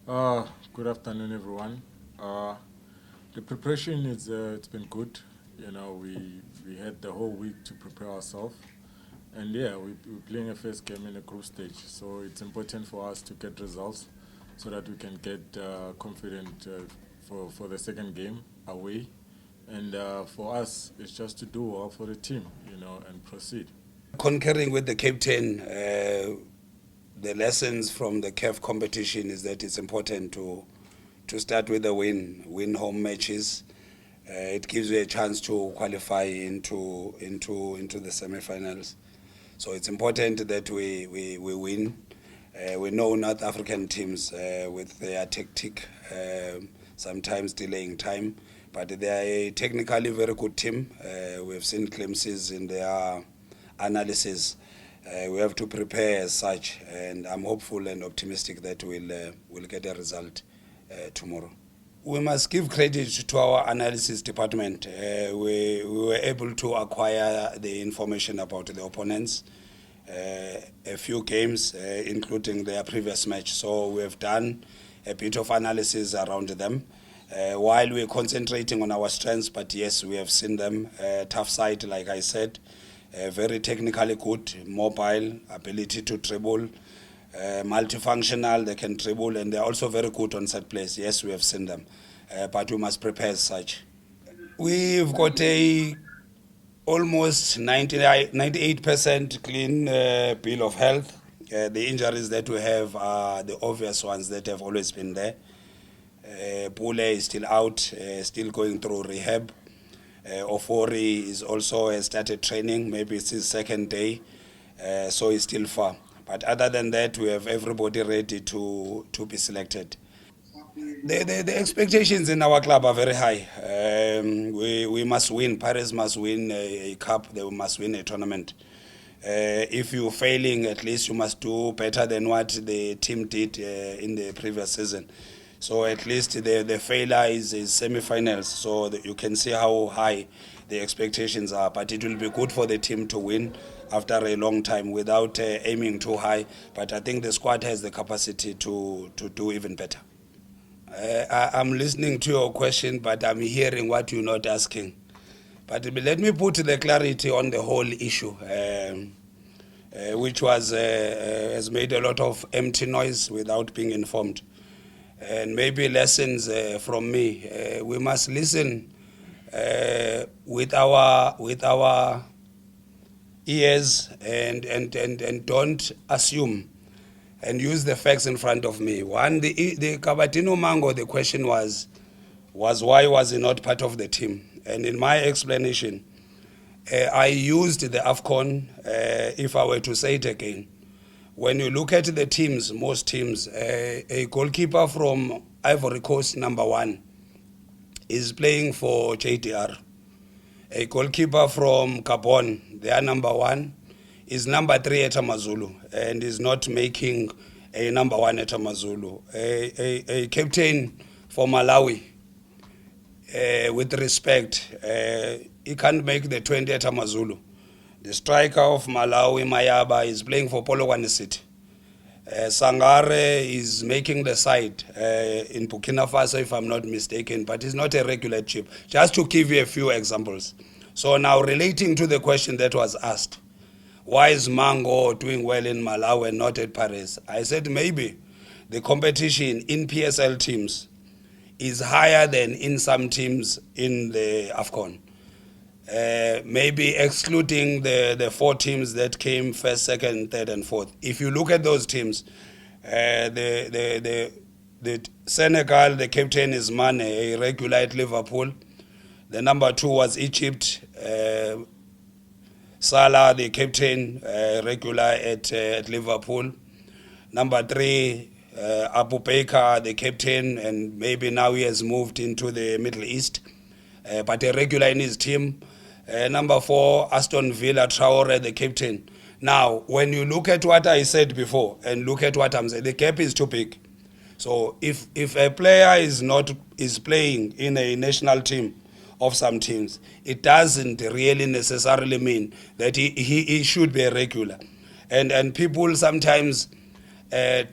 Good afternoon, everyone. Uh, the preparation is it's been good. You know, we had the whole week to prepare ourselves, and yeah, we're playing a first game in a group stage. So it's important for us to get results, so that we can get confident for the second game away. And for us, it's just to do well for the team, you know, and proceed. Concurring with the captain, the lessons from the CAF competition is that it's important to start with a win home matches. It gives you a chance to qualify into the semi-finals. So it's important that we win. We know North African teams with their tactic, sometimes delaying time, but they are a technically very good team. We've seen glimpses in their analysis. We have to prepare as such, and I'm hopeful and optimistic that we'll get a result tomorrow. We must give credit to our analysis department. We were able to acquire the information about the opponents, a few games, including their previous match. So we have done a bit of analysis around them. While we're concentrating on our strengths, but yes, we have seen them. Tough side, like I said, very technically good, mobile, ability to dribble, multifunctional, they can dribble, and they're also very good on set plays. Yes, we have seen them, but we must prepare as such. We've got a almost 98% clean bill of health. The injuries that we have are the obvious ones that have always been there. Pule is still out, still going through rehab. Ofori is also started training, maybe it's his second day, so he's still far. But other than that, we have everybody ready to be selected. The expectations in our club are very high. We must win. Paris must win a cup. They must win a tournament. If you're failing, at least you must do better than what the team did in the previous season. So at least the failure is semi-finals, so that you can see how high the expectations are. But it will be good for the team to win after a long time without aiming too high. But I think the squad has the capacity to do even better. I'm listening to your question, but I'm hearing what you're not asking. But let me put the clarity on the whole issue, which has made a lot of empty noise without being informed. And maybe lessons from me. We must listen with our ears and don't assume, and use the facts in front of me. One, the Kabatino Mango, the question was why was he not part of the team? And in my explanation, I used the AFCON, if I were to say it again. When you look at the teams, most teams, a goalkeeper from Ivory Coast, number 1, is playing for JDR. A goalkeeper from Gabon, their number 1, is number 3 at Amazulu and is not making a number 1 at Amazulu. A captain for Malawi, with respect, he can't make the 20 at Amazulu. The striker of Malawi, Mayaba, is playing for Polokwane City. Sangare is making the side in Burkina Faso, if I'm not mistaken, but he's not a regular chip. Just to give you a few examples. So now relating to the question that was asked, why is Mango doing well in Malawi and not at Paris? I said maybe the competition in PSL teams is higher than in some teams in the AFCON. Maybe excluding the 4 teams that came first, second, third, and fourth. If you look at those teams, the Senegal, the captain is Mane, a regular at Liverpool. The number 2 was Egypt. Salah, the captain, regular at Liverpool. Number 3, Abu Bakr, the captain, and maybe now he has moved into the Middle East, but a regular in his team. Number 4, Aston Villa, Traore, the captain. Now, when you look at what I said before and look at what I'm saying, the gap is too big. So if a player is playing in a national team of some teams, it doesn't really necessarily mean that he should be a regular. And people sometimes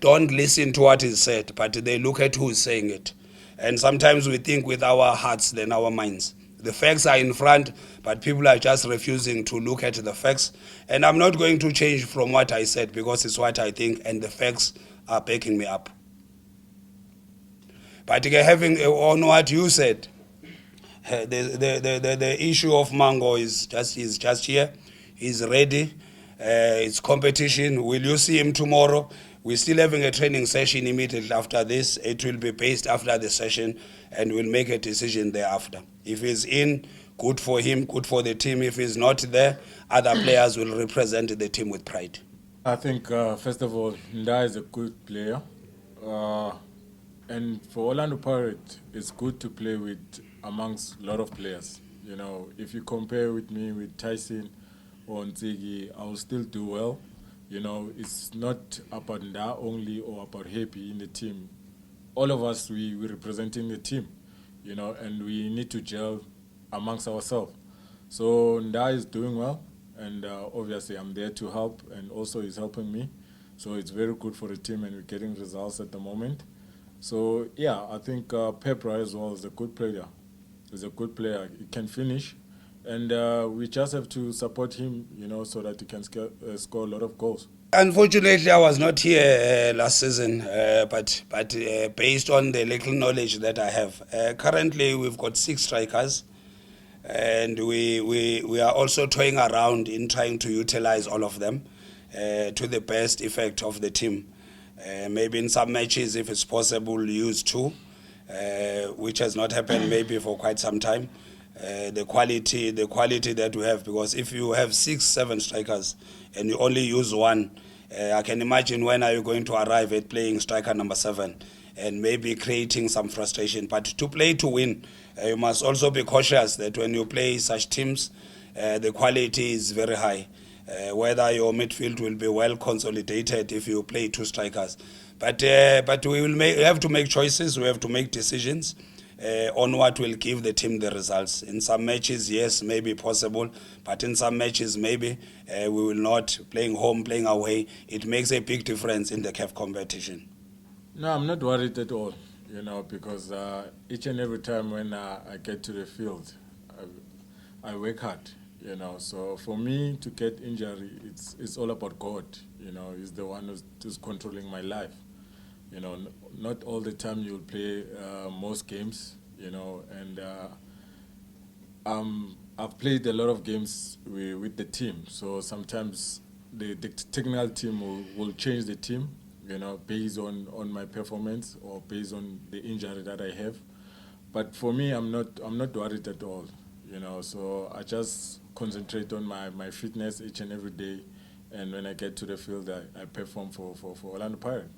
don't listen to what is said, but they look at who is saying it. And sometimes we think with our hearts than our minds. The facts are in front, but people are just refusing to look at the facts. And I'm not going to change from what I said because it's what I think, and the facts are backing me up. But having on what you said, the issue of Mango is just here. He's ready. It's competition. Will you see him tomorrow? We're still having a training session immediately after this. It will be based after the session, and we'll make a decision thereafter. If he's in, good for him, good for the team. If he's not there, other players will represent the team with pride. I think, first of all, Nda is a good player. And for Orlando Pirates, it's good to play with amongst a lot of players. You know, if you compare with me with Tyson or Ncikazi, I will still do well. You know, it's not about Nda only or about Happy in the team. All of us, we're representing the team, you know, and we need to gel amongst ourselves. So Nda is doing well, and obviously I'm there to help, and also he's helping me. So it's very good for the team, and we're getting results at the moment. So yeah, I think Pepra as well is a good player. He's a good player. He can finish, and we just have to support him, you know, so that he can score a lot of goals. Unfortunately, I was not here last season, but based on the little knowledge that I have, currently we've got 6 strikers, and we are also toying around in trying to utilize all of them to the best effect of the team. Maybe in some matches, if it's possible, use 2, which has not happened maybe for quite some time. The quality that we have, because if you have 6, 7 strikers and you only use 1, I can imagine when are you going to arrive at playing striker number 7 and maybe creating some frustration. But to play to win, you must also be cautious that when you play such teams, the quality is very high. Whether your midfield will be well consolidated if you play 2 strikers. But we have to make choices, we have to make decisions on what will give the team the results. In some matches, yes, maybe possible, but in some matches, maybe we will not. Playing home, playing away, it makes a big difference in the CAF competition. No, I'm not worried at all, you know, because each and every time when I get to the field, I work hard. You know, so for me to get injury, it's all about God. You know, He's the one who's controlling my life. You know, not all the time you'll play most games. You know, and I've played a lot of games with the team. So sometimes the technical team will change the team. You know, based on my performance or based on the injury that I have. But for me, I'm not worried at all. You know, so I just concentrate on my fitness each and every day, and when I get to the field, I perform for Orlando Pirates.